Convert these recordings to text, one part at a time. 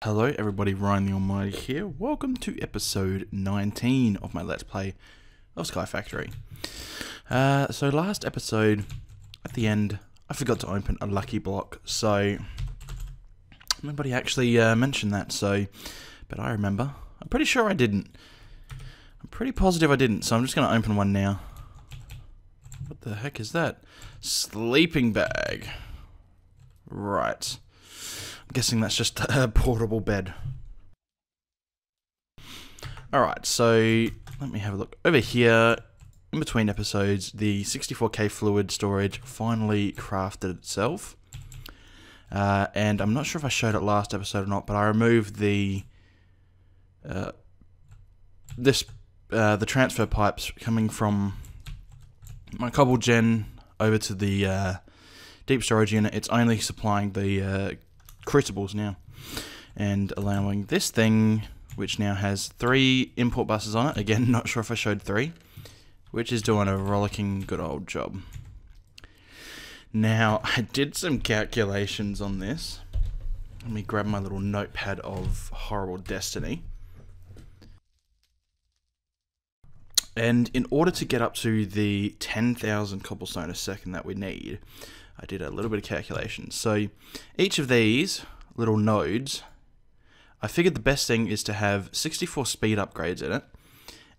Hello everybody, Ryan the Almighty here. Welcome to episode 19 of my Let's Play of Sky Factory. So last episode, at the end, I forgot to open a lucky block, so nobody actually mentioned that, but I remember. I'm pretty sure I didn't. I'm pretty positive I didn't, so I'm just going to open one now. What the heck is that? Sleeping bag. Right. I'm guessing that's just a portable bed. Alright, so let me have a look. Over here, in between episodes, the 64k fluid storage finally crafted itself. And I'm not sure if I showed it last episode or not, but I removed the transfer pipes coming from my cobble gen over to the deep storage unit. It's only supplying the crucibles now, and allowing this thing, which now has 3 import buses on it. Again, not sure if I showed 3, which is doing a rollicking good old job. Now, I did some calculations on this. Let me grab my little notepad of horrible destiny. And in order to get up to the 10,000 cobblestone a second that we need, I did a little bit of calculation. So each of these little nodes, I figured the best thing is to have 64 speed upgrades in it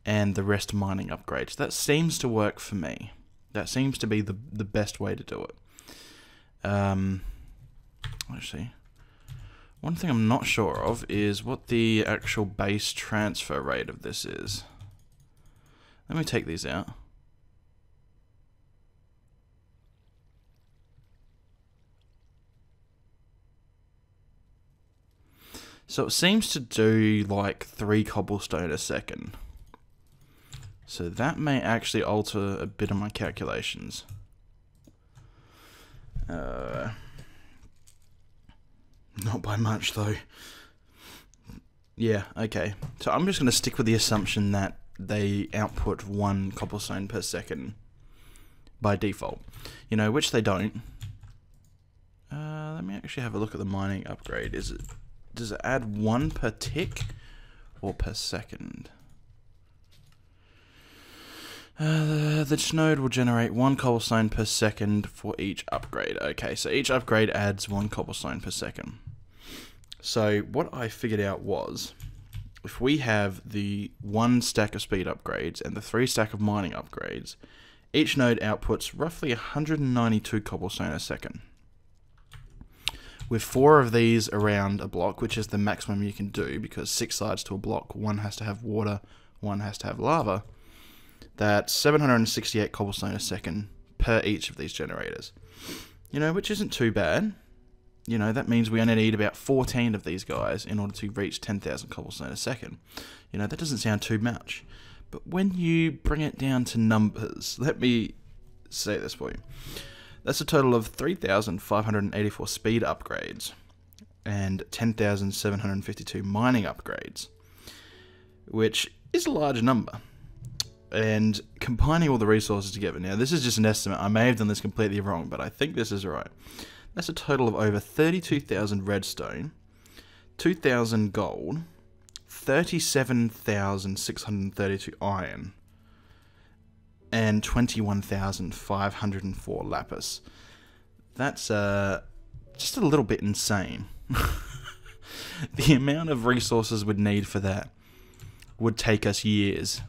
and the rest mining upgrades. That seems to work for me. That seems to be the best way to do it. Actually, one thing I'm not sure of is what the actual base transfer rate of this is. Let me take these out. So it seems to do like 3 cobblestone a second. So that may actually alter a bit of my calculations. Not by much though. Yeah, okay. So I'm just going to stick with the assumption that they output 1 cobblestone per second by default. You know, which they don't. Let me actually have a look at the mining upgrade. Does it add 1 per tick or per second? This node will generate 1 cobblestone per second for each upgrade. Okay, so each upgrade adds 1 cobblestone per second. So what I figured out was, if we have the 1 stack of speed upgrades and the 3 stack of mining upgrades, each node outputs roughly 192 cobblestone a second. With 4 of these around a block, which is the maximum you can do, because 6 sides to a block, 1 has to have water, 1 has to have lava, that's 768 cobblestone a second per each of these generators. You know, which isn't too bad. You know, that means we only need about 14 of these guys in order to reach 10,000 cobblestone a second. You know, that doesn't sound too much. But when you bring it down to numbers, let me say this for you. That's a total of 3,584 speed upgrades and 10,752 mining upgrades, which is a large number. And combining all the resources together, now this is just an estimate, I may have done this completely wrong, but I think this is right. That's a total of over 32,000 redstone, 2,000 gold, 37,632 iron, and 21,504 lapis. That's just a little bit insane. The amount of resources we'd need for that would take us years.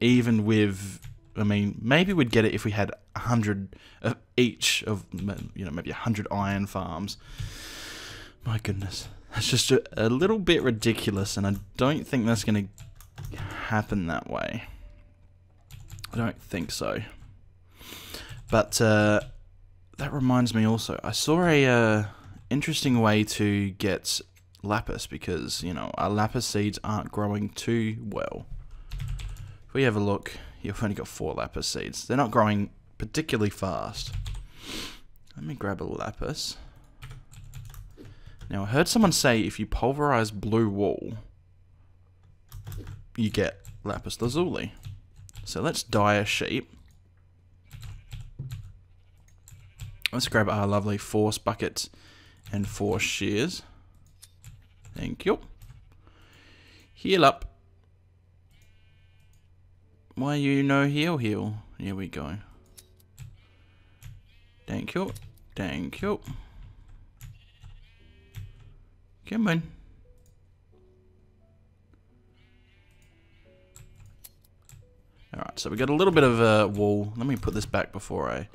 Even with, I mean, maybe we'd get it if we had 100 of each of, you know, maybe 100 iron farms. My goodness. That's just a little bit ridiculous, and I don't think that's going to happen that way. I don't think so. But that reminds me also, I saw a interesting way to get lapis, because, you know, our lapis seeds aren't growing too well. If we have a look, you've only got 4 lapis seeds. They're not growing particularly fast. Let me grab a lapis. Now, I heard someone say if you pulverize blue wool, you get lapis lazuli. So let's dye a sheep. Let's grab our lovely force buckets and 4 shears. Thank you. Heal up. Why you no heal? Here we go. Thank you. Thank you. Come on. Alright, so we got a little bit of a wall. Let me put this back before I...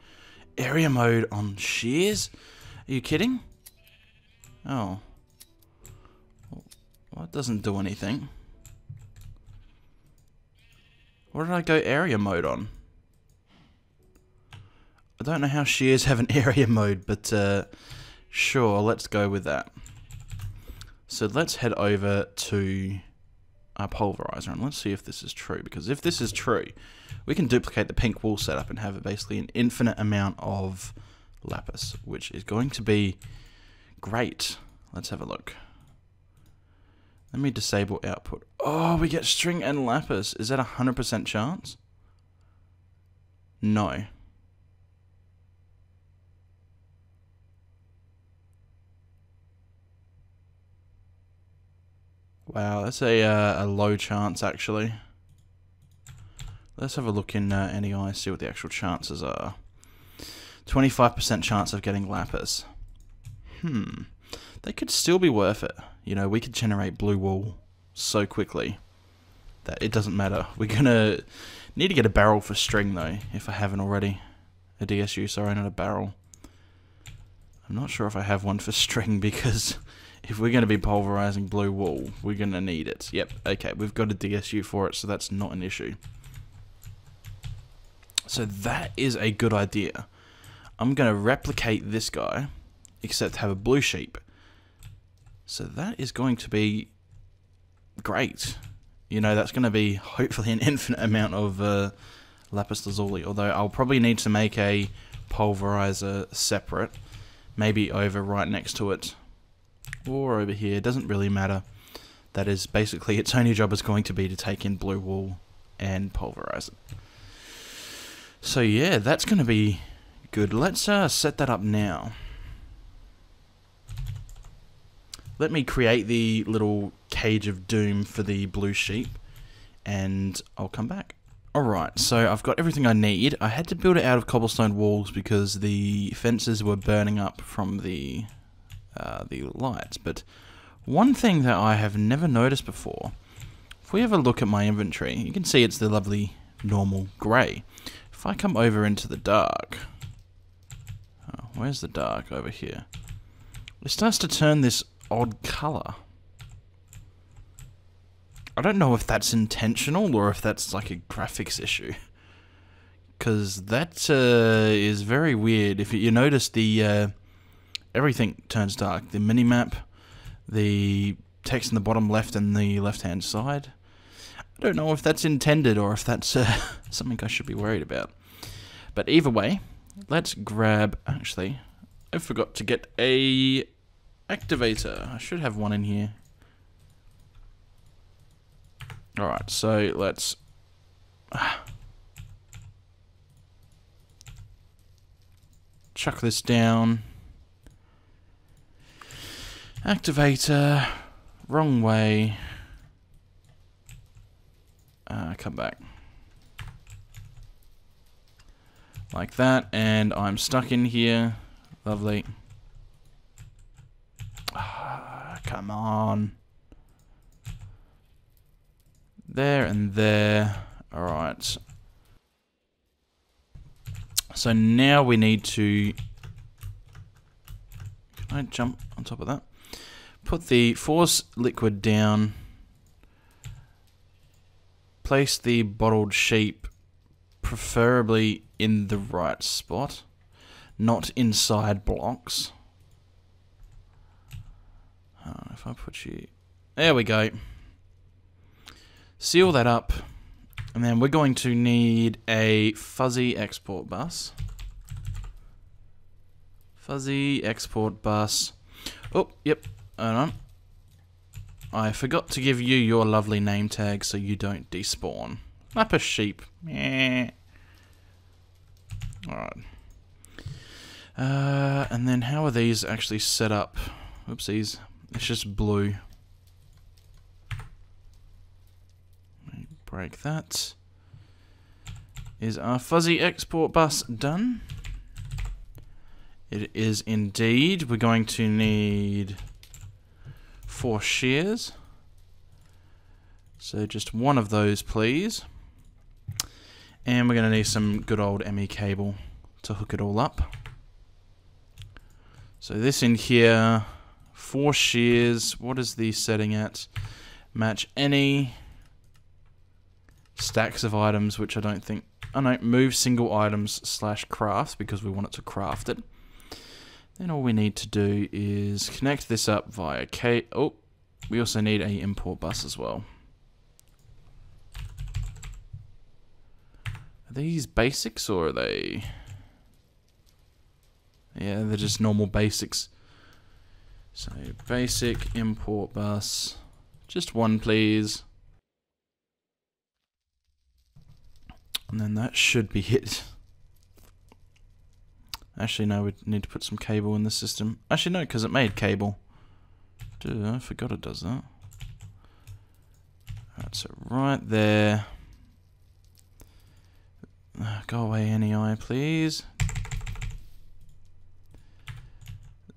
Area mode on shears? Are you kidding? Oh. Well, it doesn't do anything. What did I go area mode on? I don't know how shears have an area mode, but sure, let's go with that. So let's head over to our pulverizer and let's see if this is true, because if this is true, we can duplicate the pink wool setup and have basically an infinite amount of lapis, which is going to be great. Let's have a look. Let me disable output. Oh, we get string and lapis. Is that a 100% chance? No. Wow, that's a low chance, actually. Let's have a look in NEI, see what the actual chances are. 25% chance of getting lapis. They could still be worth it. You know, we could generate blue wool so quickly that it doesn't matter. We're gonna need to get a barrel for string, though, if I haven't already. A DSU, sorry, not a barrel. I'm not sure if I have one for string, because if we're going to be pulverizing blue wool, we're going to need it. Yep, okay, we've got a DSU for it, so that's not an issue. So that is a good idea. I'm going to replicate this guy, except have a blue sheep. So that is going to be great. You know, that's going to be hopefully an infinite amount of lapis lazuli, although I'll probably need to make a pulverizer separate, maybe over right next to it, or over here. It doesn't really matter. That is basically its only job is going to be to take in blue wool and pulverize it. So yeah, that's going to be good. Let's set that up now. Let me create the little cage of doom for the blue sheep, and I'll come back. Alright, so I've got everything I need. I had to build it out of cobblestone walls because the fences were burning up from the lights. But one thing that I have never noticed before, if we have a look at my inventory, you can see it's the lovely normal grey. If I come over into the dark, oh, where's the dark? Over here. It starts to turn this odd colour. I don't know if that's intentional or if that's like a graphics issue, because that is very weird. If you notice, the everything turns dark. The minimap, the text in the bottom left and the left-hand side. I don't know if that's intended or if that's something I should be worried about. But either way, let's grab... Actually, I forgot to get a activator. I should have one in here. Alright, so let's... chuck this down. Activator. Wrong way. Come back. Like that, and I'm stuck in here. Lovely. Come on. There and there. Alright. So now we need to... Can I jump on top of that? Put the force liquid down. Place the bottled sheep preferably in the right spot, not inside blocks. If I put you... There we go. Seal that up, and then we're going to need a fuzzy export bus. Fuzzy export bus. Oh, yep, hold on. I forgot to give you your lovely name tag so you don't despawn. Lapis sheep. Yeah. Alright. And then how are these actually set up? Oopsies. It's just blue. break that. Is our fuzzy export bus done? It is indeed. We're going to need 4 shears. So just one of those, please. And we're going to need some good old ME cable to hook it all up. So this in here, 4 shears. What is the setting at? Match any stacks of items, which I don't think... Oh no, move single items / crafts because we want it to craft it. Then all we need to do is connect this up via Oh, we also need a import bus as well. Are these basics or are they... Yeah, they're just normal basics. So basic import bus. Just one, please. And then that should be it. Actually, no, we need to put some cable in the system. Actually, no, because it made cable. Dude, I forgot it does that. Alright, so right there. Go away, NEI, please.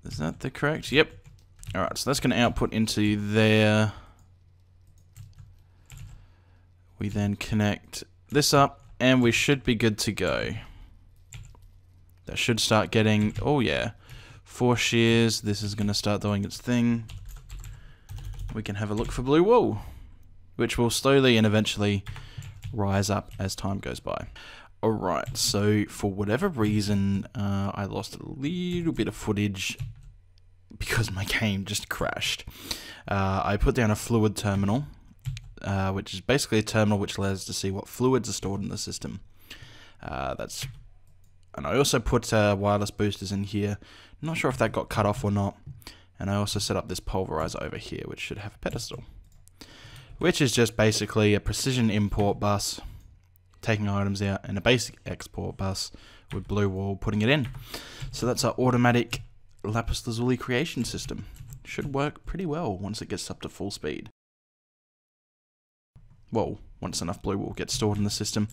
Is that the correct? Yep. Alright, so that's going to output into there. We then connect this up. And we should be good to go. That should start getting, oh yeah, 4 shears. This is going to start doing its thing. We can have a look for blue wool, which will slowly and eventually rise up as time goes by. Alright, so for whatever reason, I lost a little bit of footage because my game just crashed. I put down a fluid terminal. Which is basically a terminal which allows us to see what fluids are stored in the system. And I also put wireless boosters in here. Not sure if that got cut off or not. And I also set up this pulverizer over here, which should have a pedestal. Which is just basically a precision import bus, taking items out, and a basic export bus with blue wool, putting it in. So that's our automatic lapis lazuli creation system. Should work pretty well once it gets up to full speed. Well, once enough blue wool gets stored in the system.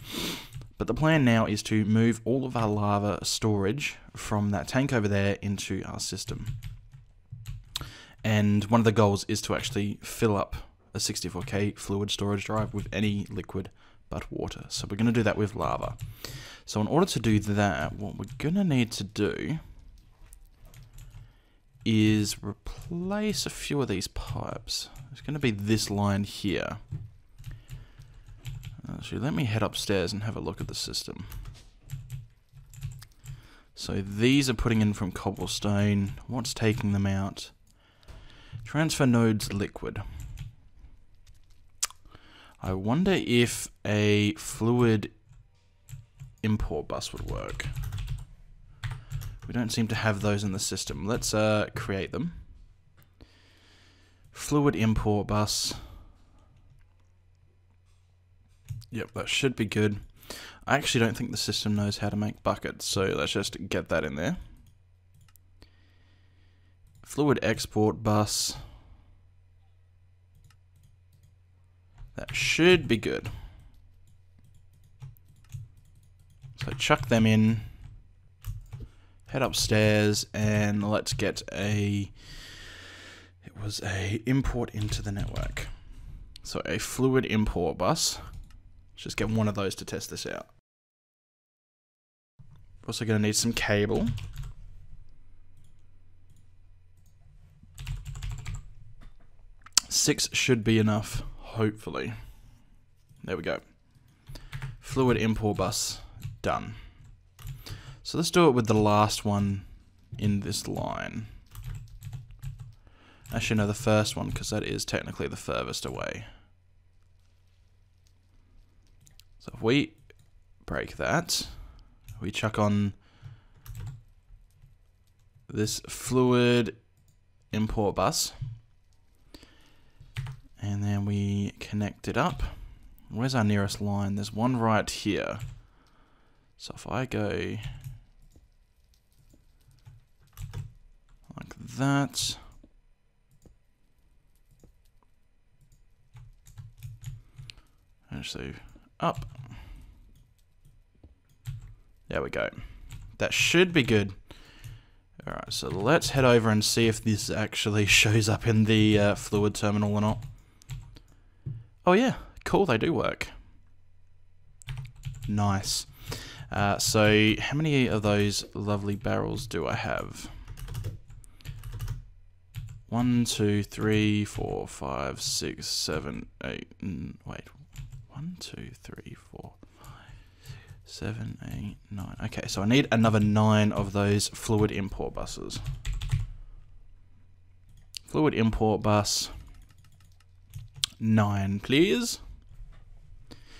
But the plan now is to move all of our lava storage from that tank over there into our system. And one of the goals is to actually fill up a 64K fluid storage drive with any liquid but water. So we're going to do that with lava. So in order to do that, what we're going to need to do is replace a few of these pipes. It's going to be this line here. Actually, let me head upstairs and have a look at the system. So these are putting in from cobblestone. What's taking them out? Transfer nodes liquid. I wonder if a fluid import bus would work. We don't seem to have those in the system. Let's create them. Fluid import bus. Yep, that should be good. I actually don't think the system knows how to make buckets, so let's just get that in there. Fluid export bus. That should be good. So chuck them in. Head upstairs and let's get a... It was a import into the network. So a fluid import bus. Just get one of those to test this out. We're also going to need some cable. Six should be enough, hopefully. There we go. Fluid import bus, done. So let's do it with the last one in this line. Actually, no, the first one, because that is technically the furthest away. So if we break that, we chuck on this fluid import bus, and then we connect it up. Where's our nearest line? There's one right here. So if I go like that, So up. There we go. That should be good. Alright, so let's head over and see if this actually shows up in the fluid terminal or not. Oh yeah, cool, they do work. Nice. So how many of those lovely barrels do I have? 1, 2, 3, 4, 5, 6, 7, 8. Wait. 1, 2, 3, 4, 5, 7, 8, 9. Okay, so I need another 9 of those fluid import buses. Fluid import bus 9, please.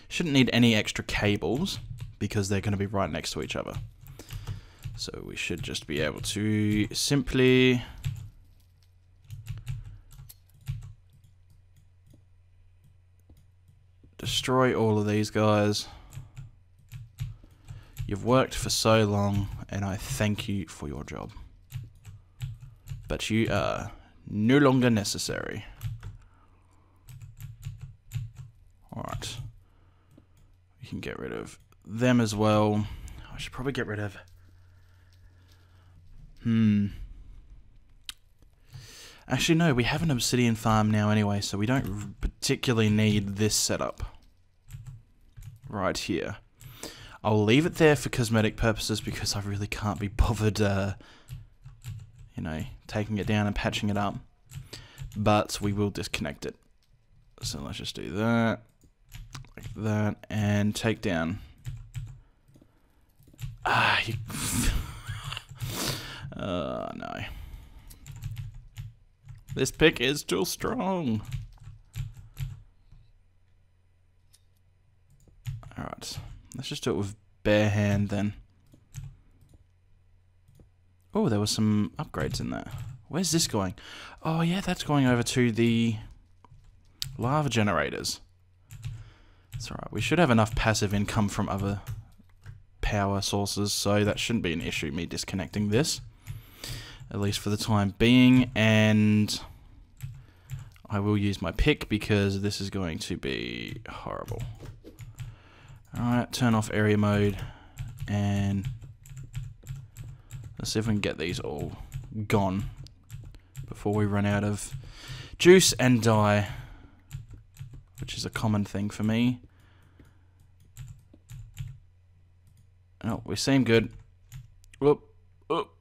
Shouldn't need any extra cables because they're going to be right next to each other. So we should just be able to simply destroy all of these guys. You've worked for so long, and I thank you for your job. But you are no longer necessary. Alright. We can get rid of them as well. I should probably get rid of... Actually, no, we have an obsidian farm now anyway, so we don't particularly need this setup. Right here. I'll leave it there for cosmetic purposes because I really can't be bothered, you know, taking it down and patching it up. But we will disconnect it. So let's just do that, like that, and take down. Oh, no. This pick is too strong. Alright. Let's just do it with bare hand then. Oh, there were some upgrades in there. Where's this going? Oh, yeah, that's going over to the lava generators. That's alright. We should have enough passive income from other power sources, so that shouldn't be an issue, me disconnecting this. At least for the time being, and I will use my pick because this is going to be horrible. Alright, turn off area mode, and let's see if we can get these all gone before we run out of juice and die, which is a common thing for me. Oh, we seem good. Whoop, whoop.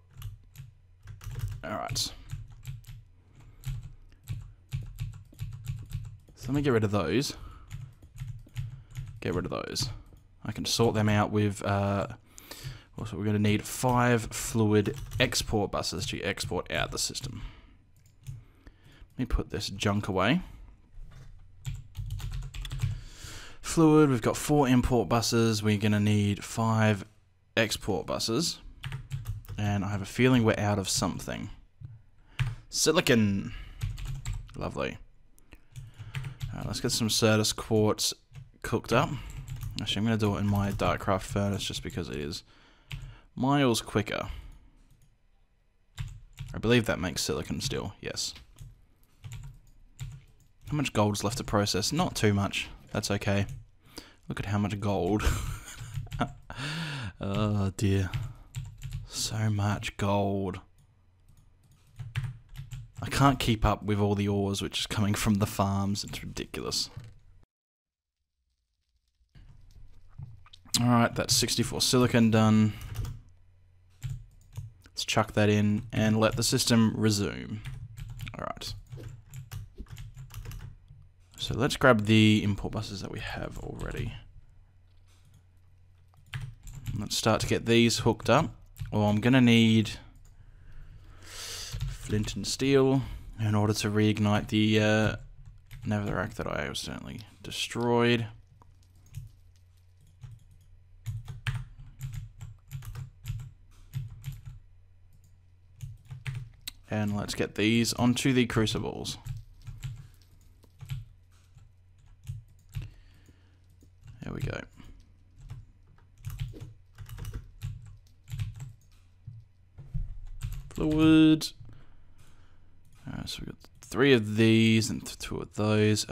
Alright. So let me get rid of those. Get rid of those. I can sort them out with, also we're going to need 5 fluid export buses to export out the system. Let me put this junk away. Fluid, we've got 4 import buses. We're going to need 5 export buses. And I have a feeling we're out of something. Silicon. Lovely. Alright, let's get some Certus quartz cooked up. Actually, I'm going to do it in my Darkcraft furnace just because it is miles quicker. I believe that makes silicon steel, yes. How much gold's left to process? Not too much. That's okay. Look at how much gold. Oh dear. So much gold. I can't keep up with all the ores which is coming from the farms. It's ridiculous. Alright, that's 64 silicon done. Let's chuck that in and let the system resume. Alright. So let's grab the import buses that we have already. Let's start to get these hooked up. Well, I'm going to need flint and steel in order to reignite the netherrack that I accidentally destroyed. And let's get these onto the crucibles. There we go. Fluid. So we've got 3 of these and 2 of those.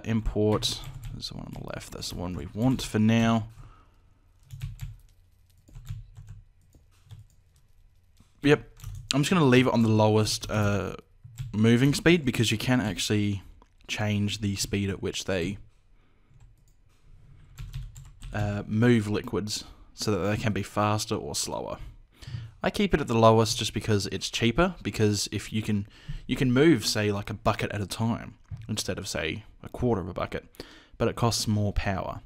Import There's the one on the left. That's the one we want for now. Yep. I'm just going to leave it on the lowest moving speed because you can actually change the speed at which they move liquids so that they can be faster or slower. I keep it at the lowest just because it's cheaper, because if you can move, say, like a bucket at a time instead of, say, a quarter of a bucket, but it costs more power.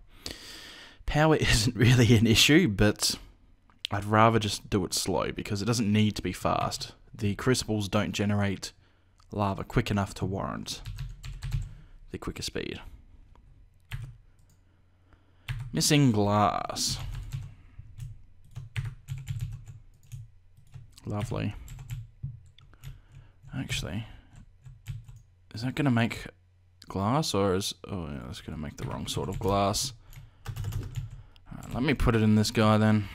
Power isn't really an issue, but I'd rather just do it slow because it doesn't need to be fast. The crucibles don't generate lava quick enough to warrant the quicker speed. Missing glass. Lovely. Actually, is that going to make glass, or is... Oh, yeah, that's going to make the wrong sort of glass. Alright, let me put it in this guy then.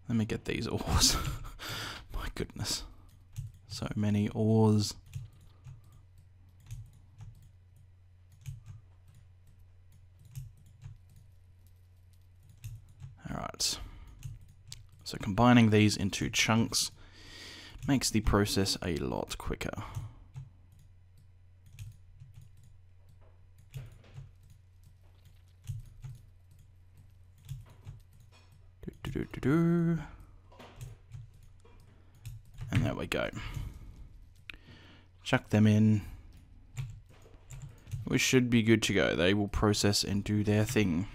Let me get these ores. My goodness. So many ores. Alright. So combining these into chunks makes the process a lot quicker. And there we go. Chuck them in. We should be good to go. They will process and do their thing.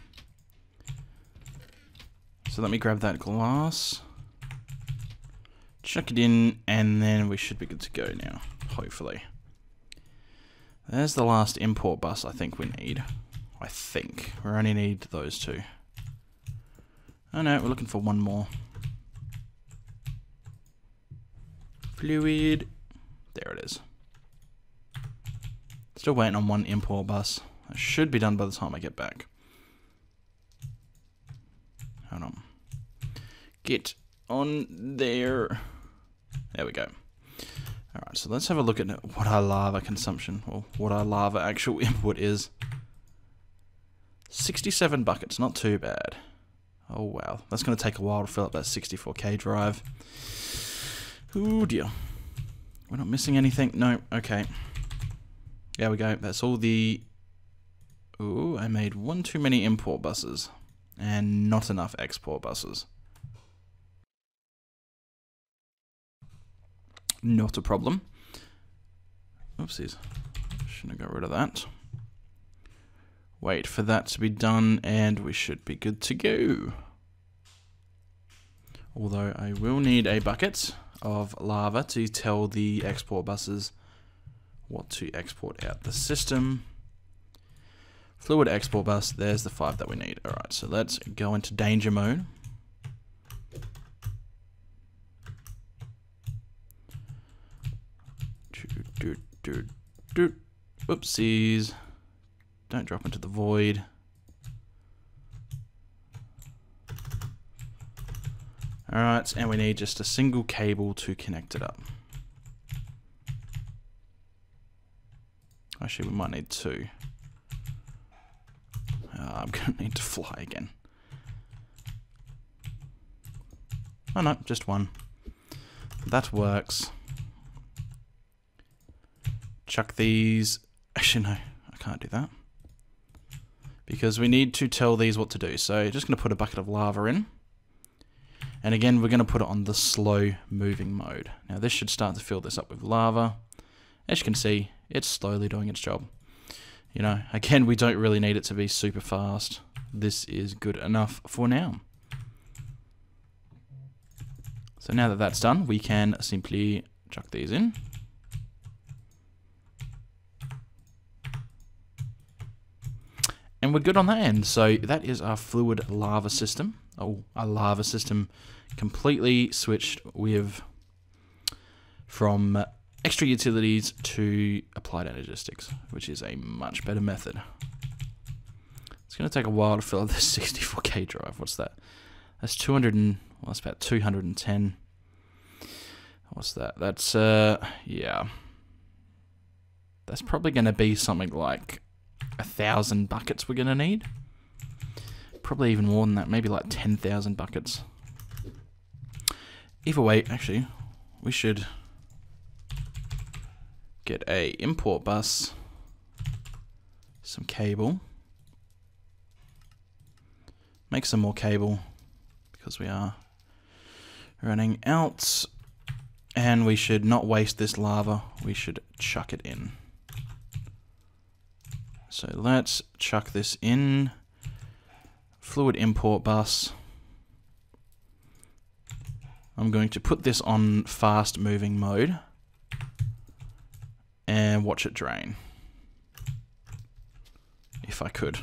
So let me grab that glass. Chuck it in, and then we should be good to go now, hopefully. There's the last import bus I think we need. I think. We only need those two. Oh no, we're looking for one more. Fluid. There it is. Still waiting on one import bus. It should be done by the time I get back. Hold on. Get on there. There we go. Alright, so let's have a look at what our lava consumption, or what our lava actual input is. 67 buckets, not too bad. Oh wow, that's going to take a while to fill up that 64K drive. Oh dear. We're not missing anything? No, okay. There we go, that's all the... Ooh, I made one too many import buses. And not enough export buses. Not a problem. Oopsies. Shouldn't have got rid of that. Wait for that to be done and we should be good to go. Although I will need a bucket of lava to tell the export buses what to export out the system. Fluid export bus, there's the 5 that we need. Alright, so let's go into danger mode. Oopsies. Don't drop into the void. Alright, and we need just a single cable to connect it up. Actually, we might need 2. I'm going to need to fly again. Oh no, just 1. That works. Chuck these... Actually no, I can't do that. Because we need to tell these what to do. So just going to put a bucket of lava in. And again, we're going to put it on the slow moving mode. Now this should start to fill this up with lava. As you can see, it's slowly doing its job. You know, again, we don't really need it to be super fast. This is good enough for now. So now that that's done, we can simply chuck these in. And we're good on that end. So that is our fluid lava system. Oh, our lava system completely switched with from extra utilities to applied energistics, which is a much better method. It's going to take a while to fill up this 64K drive. What's that? That's 200 and, well, that's about 210. What's that? That's, yeah. That's probably going to be something like 1,000 buckets we're going to need. Probably even more than that, maybe like 10,000 buckets. Either way, actually, we should get a import bus, some cable, make some more cable because we are running out, and we should not waste this lava, we should chuck it in. So let's chuck this in. Fluid import bus. I'm going to put this on fast moving mode and watch it drain. If I could.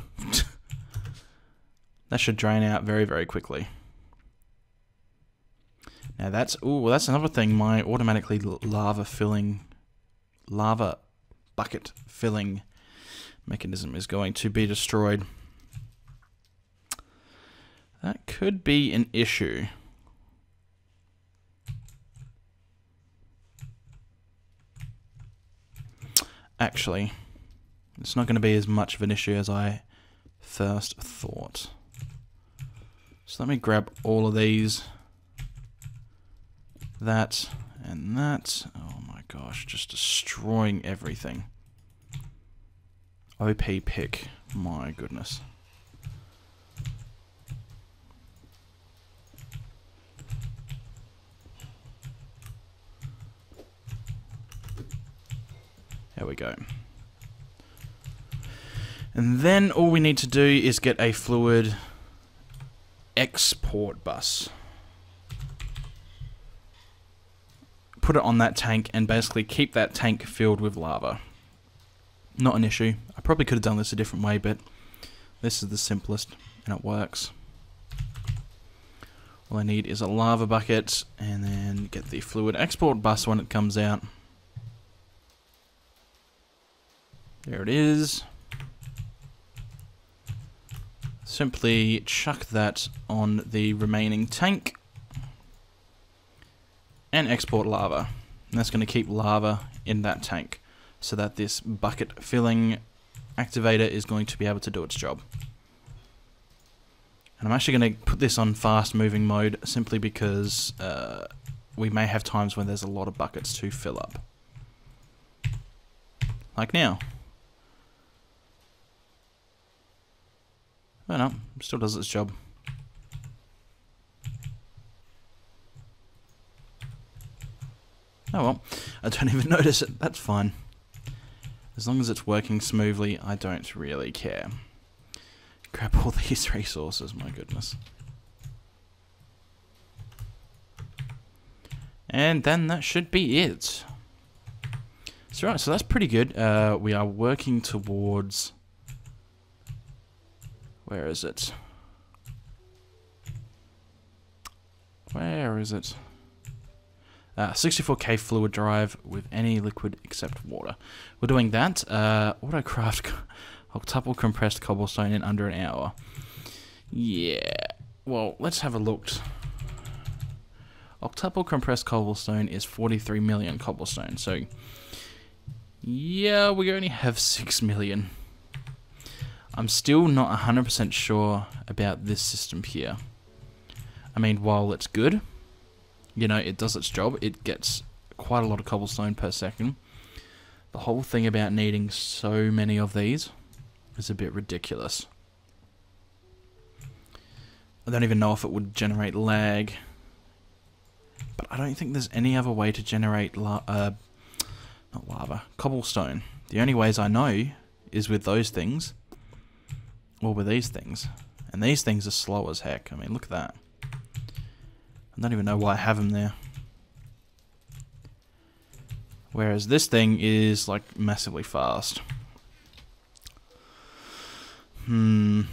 That should drain out very, very quickly. Now that's another thing. My automatically lava bucket filling mechanism is going to be destroyed. That could be an issue. Actually, it's not going to be as much of an issue as I first thought. So let me grab all of these. That and that. Oh my gosh, just destroying everything. OP pick. My goodness. There we go. And then all we need to do is get a fluid export bus. Put it on that tank and basically keep that tank filled with lava. Not an issue. I probably could have done this a different way, but this is the simplest and it works. All I need is a lava bucket and then get the fluid export bus when it comes out. There it is. Simply chuck that on the remaining tank and export lava. And that's going to keep lava in that tank so that this bucket filling activator is going to be able to do its job. And I'm actually going to put this on fast moving mode simply because we may have times when there's a lot of buckets to fill up. Like now. Oh no, still does its job. Oh well, I don't even notice it, that's fine. As long as it's working smoothly, I don't really care. Grab all these resources, my goodness. And then that should be it. So right, so that's pretty good. We are working towards... Where is it? Where is it? 64k fluid drive with any liquid except water. We're doing that. Autocraft octuple compressed cobblestone in under an hour. Yeah. Well, let's have a look. Octuple compressed cobblestone is 43 million cobblestone. So, yeah, we only have 6 million. I'm still not 100% sure about this system here. I mean, while it's good, you know, it does its job, it gets quite a lot of cobblestone per second. The whole thing about needing so many of these is a bit ridiculous. I don't even know if it would generate lag, but I don't think there's any other way to generate cobblestone. The only ways I know is with those things. Or with these things. And these things are slow as heck. I mean, look at that. I don't even know why I have them there. Whereas this thing is, like, massively fast. I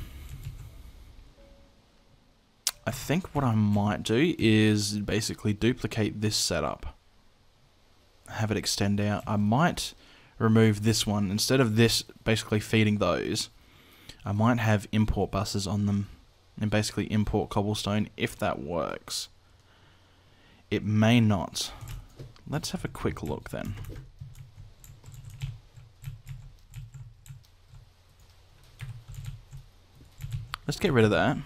think what I might do is basically duplicate this setup. Have it extend out. I might remove this one. Instead of this basically feeding those... I might have import buses on them and basically import cobblestone if that works. It may not. let's have a quick look then. Let's get rid of that.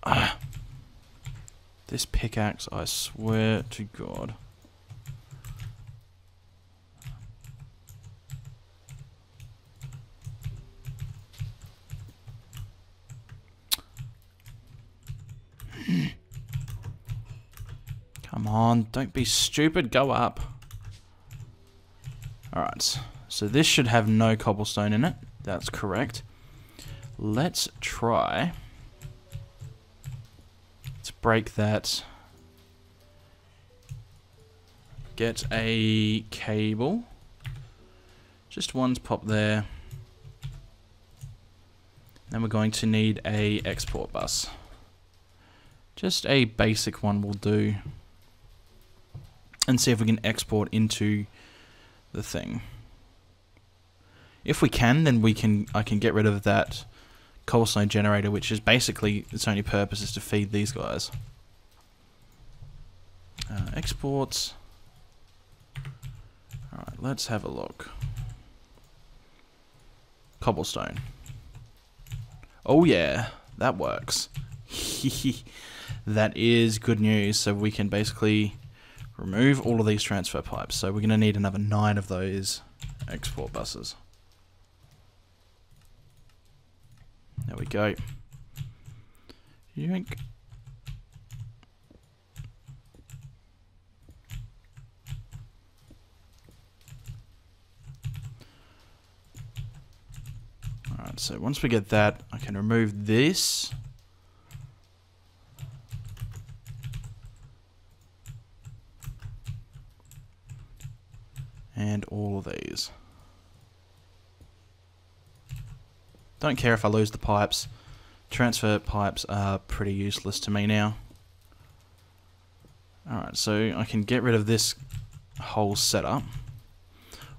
Ah. This pickaxe, I swear to God. Come on, don't be stupid, go up. Alright, so this should have no cobblestone in it. That's correct. Let's try. Let's break that. Get a cable. Just one's pop there. Then we're going to need a export bus. Just a basic one will do. And see if we can export into the thing. If we can, then I can get rid of that cobblestone generator, which is basically its only purpose is to feed these guys. Exports. Alright, let's have a look. Cobblestone. Oh yeah, that works. That is good news. So we can basically remove all of these transfer pipes. So we're going to need another 9 of those export buses. There we go. Yoink. Alright, so once we get that, I can remove this. And all of these. Don't care if I lose the pipes. Transfer pipes are pretty useless to me now. Alright, so I can get rid of this whole setup.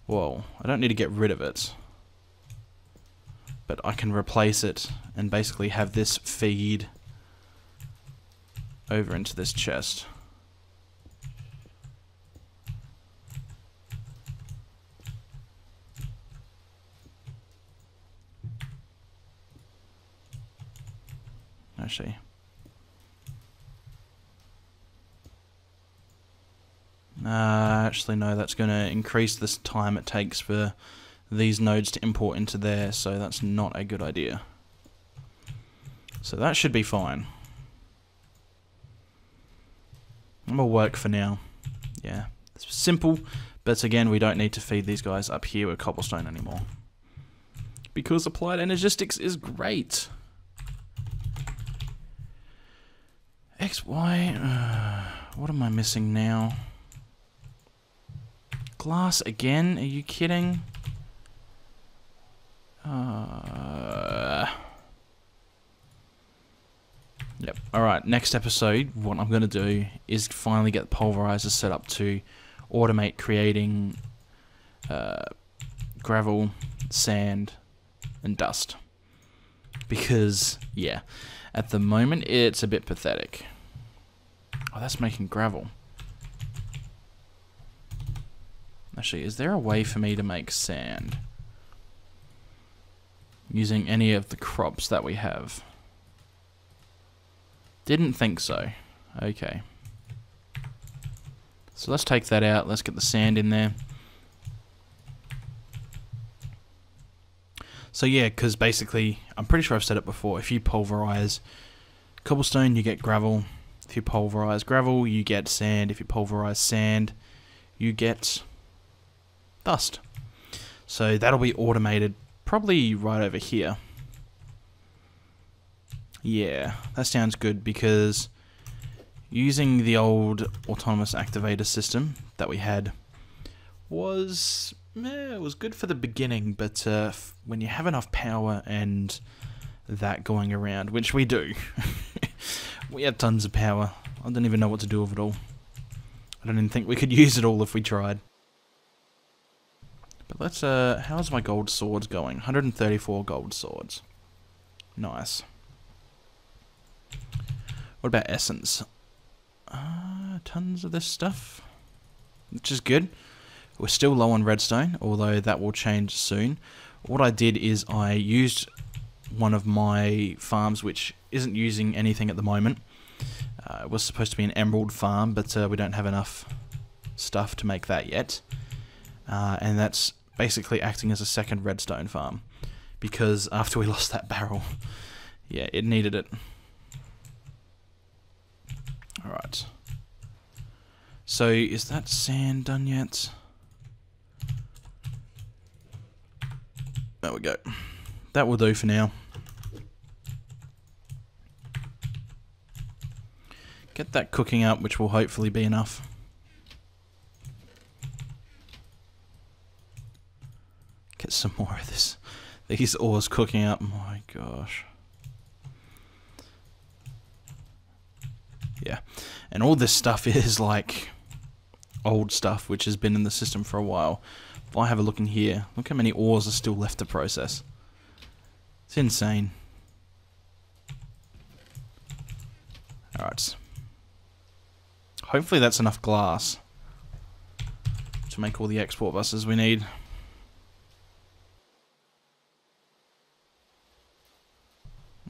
Well, I don't need to get rid of it. But I can replace it and basically have this feed over into this chest. Actually no, that's going to increase this time it takes for these nodes to import into there, so that's not a good idea. So that should be fine. It will work for now. Yeah, it's simple, but again, we don't need to feed these guys up here with cobblestone anymore. Because applied energistics is great. XY, what am I missing now? Glass again? Are you kidding? Yep. Alright, next episode, what I'm going to do is finally get the pulverizer set up to automate creating gravel, sand, and dust. Because, yeah, at the moment it's a bit pathetic. Oh, that's making gravel. Actually, is there a way for me to make sand? Using any of the crops that we have. Didn't think so. Okay. So let's take that out. Let's get the sand in there. So yeah, because basically, I'm pretty sure I've said it before, if you pulverize cobblestone, you get gravel. If you pulverize gravel, you get sand. If you pulverize sand, you get dust. So that'll be automated probably right over here. Yeah, that sounds good because using the old autonomous activator system that we had was it was good for the beginning, but when you have enough power and that going around, which we do, we have tons of power. I don't even know what to do with it all. I don't even think we could use it all if we tried. But let's, how's my gold swords going? 134 gold swords. Nice. What about essence? tons of this stuff, which is good. We're still low on redstone, although that will change soon. What I did is I used one of my farms, which isn't using anything at the moment. It was supposed to be an emerald farm, but we don't have enough stuff to make that yet. And that's basically acting as a second redstone farm, because after we lost that barrel, yeah, it needed it. Alright. So, is that sand done yet? There we go. That will do for now. Get that cooking up, which will hopefully be enough. Get some more of this. These ores cooking up. My gosh. Yeah. And all this stuff is like old stuff, which has been in the system for a while. If I have a look in here, look how many ores are still left to process. It's insane. Alright. Hopefully that's enough glass to make all the export buses we need.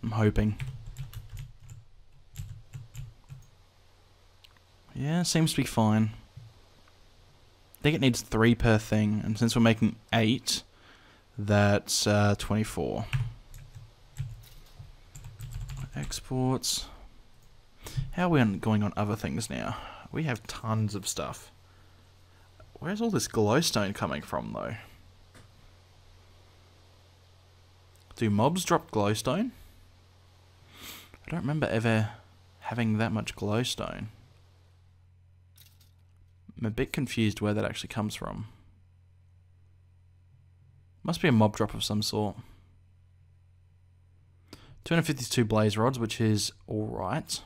I'm hoping. Yeah, seems to be fine. I think it needs 3 per thing, and since we're making 8, that's 24. Exports. How are we going on other things now? We have tons of stuff. Where's all this glowstone coming from, though? Do mobs drop glowstone? I don't remember ever having that much glowstone. I'm a bit confused where that actually comes from. Must be a mob drop of some sort. 252 blaze rods, which is alright.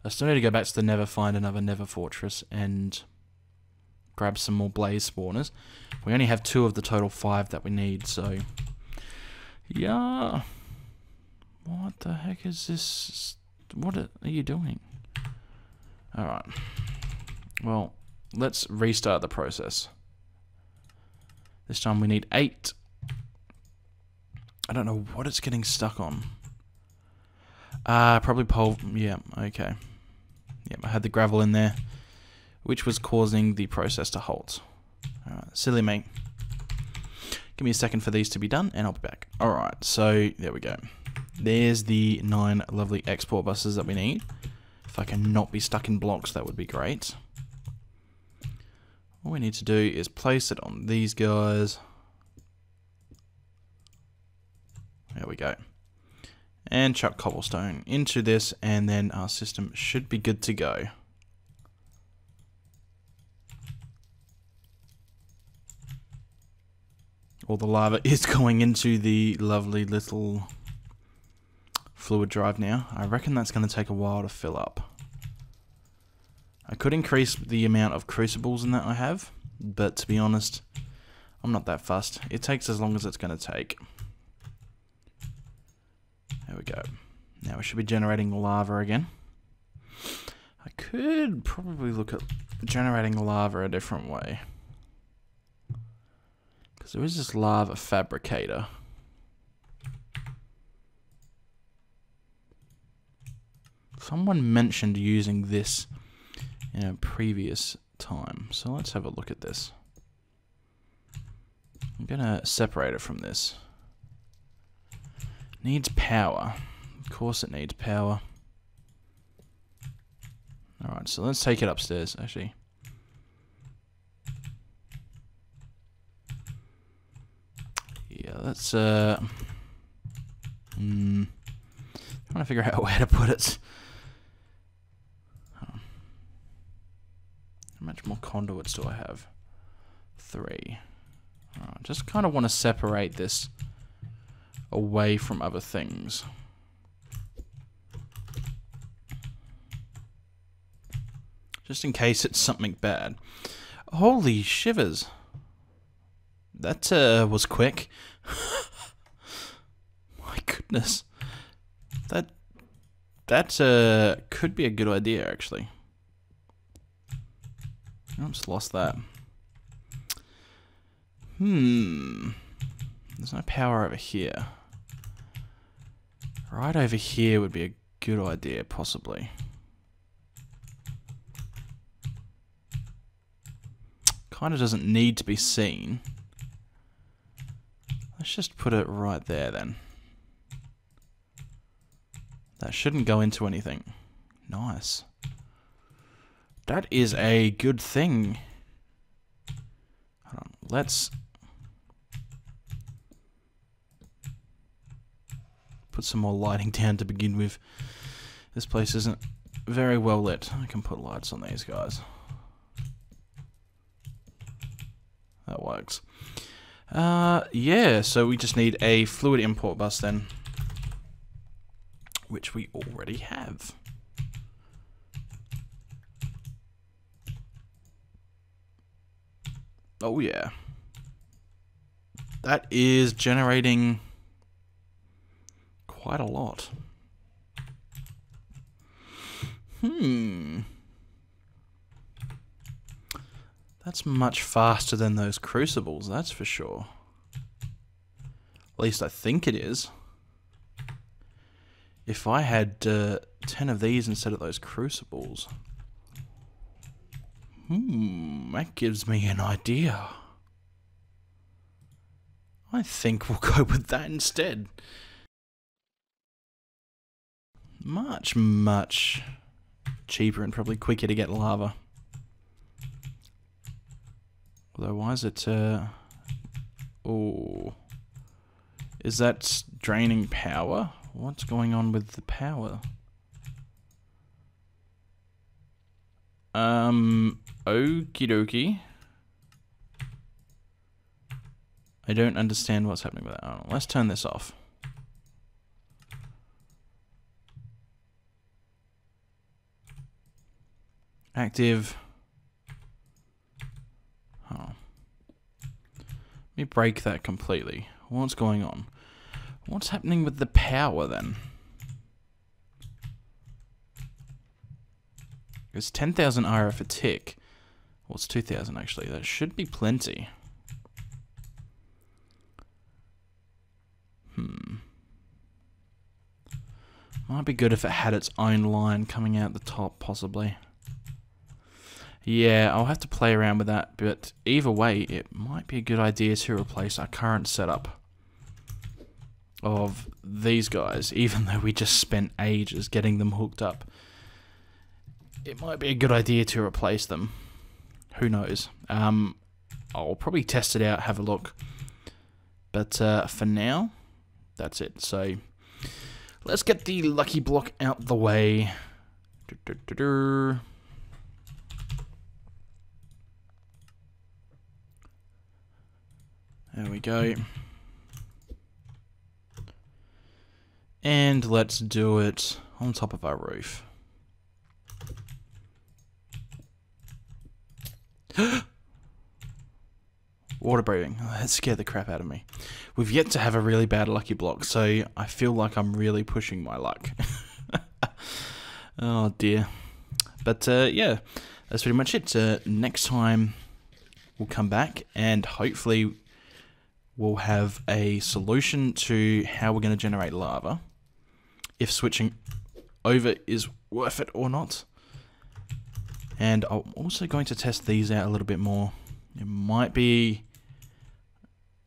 I still need to go back to the Nether, find another Nether fortress, and grab some more blaze spawners. We only have 2 of the total 5 that we need, so... yeah. What the heck is this? What are you doing? Alright. Well, let's restart the process. This time we need 8. I don't know what it's getting stuck on. Probably pole. Yeah, okay. Yep, I had the gravel in there, which was causing the process to halt. Alright, silly me. Give me a second for these to be done, and I'll be back. Alright, so there we go. There's the 9 lovely export buses that we need. If I can not be stuck in blocks, that would be great. All we need to do is place it on these guys. There we go. And chuck cobblestone into this, and then our system should be good to go. All the lava is going into the lovely little fluid drive now. I reckon that's going to take a while to fill up. I could increase the amount of crucibles in that I have, but to be honest, I'm not that fussed. It takes as long as it's going to take. There we go. Now we should be generating lava again. I could probably look at generating lava a different way. Because there is this lava fabricator. Someone mentioned using this in a previous time. So let's have a look at this. I'm going to separate it from this. Needs power. Of course it needs power. Alright, so let's take it upstairs, actually. Yeah, let's, trying to figure out where to put it. How much more conduits do I have? 3. Alright, just kind of want to separate this away from other things. Just in case it's something bad. Holy shivers. That was quick. My goodness. That could be a good idea, actually. Oops, lost that. There's no power over here. Right over here would be a good idea, possibly. Kind of doesn't need to be seen. Let's just put it right there then. That shouldn't go into anything. Nice. That is a good thing. Hold on, let's put some more lighting down to begin with. This place isn't very well lit. I can put lights on these guys. That works. Yeah, so we just need a fluid import bus then, which we already have. Oh yeah. That is generating quite a lot. That's much faster than those crucibles, that's for sure. At least I think it is. If I had 10 of these instead of those crucibles. That gives me an idea. I think we'll go with that instead. Much, much cheaper and probably quicker to get lava. Although, why is it, oh. Is that draining power? What's going on with the power? Okie dokie. I don't understand what's happening with that. Oh, let's turn this off. Active. Oh. Let me break that completely. What's going on? What's happening with the power then? It's 10,000 RF a tick. Well, it's 2,000 actually. That should be plenty. Might be good if it had its own line coming out the top, possibly. Yeah, I'll have to play around with that, but either way, it might be a good idea to replace our current setup of these guys, even though we just spent ages getting them hooked up. It might be a good idea to replace them. Who knows? I'll probably test it out, have a look. But for now, that's it. So let's get the lucky block out the way. There we go. And let's do it on top of our roof. Water breathing. Oh, that scared the crap out of me. We've yet to have a really bad lucky block, so I feel like I'm really pushing my luck. Oh dear. But yeah, that's pretty much it. Next time we'll come back and hopefully we'll have a solution to how we're going to generate lava. If switching over is worth it or not. And I'm also going to test these out a little bit more. It might be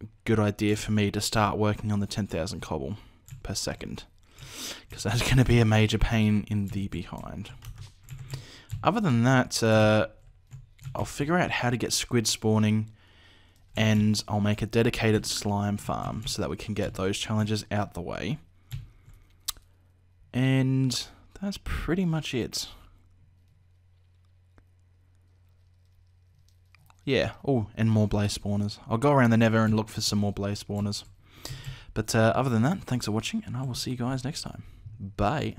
a good idea for me to start working on the 10,000 cobble per second, because that's going to be a major pain in the behind. Other than that, I'll figure out how to get squid spawning, and I'll make a dedicated slime farm so that we can get those challenges out the way. And that's pretty much it. Yeah, oh, and more blaze spawners. I'll go around the nether and look for some more blaze spawners. But other than that, thanks for watching, and I will see you guys next time. Bye.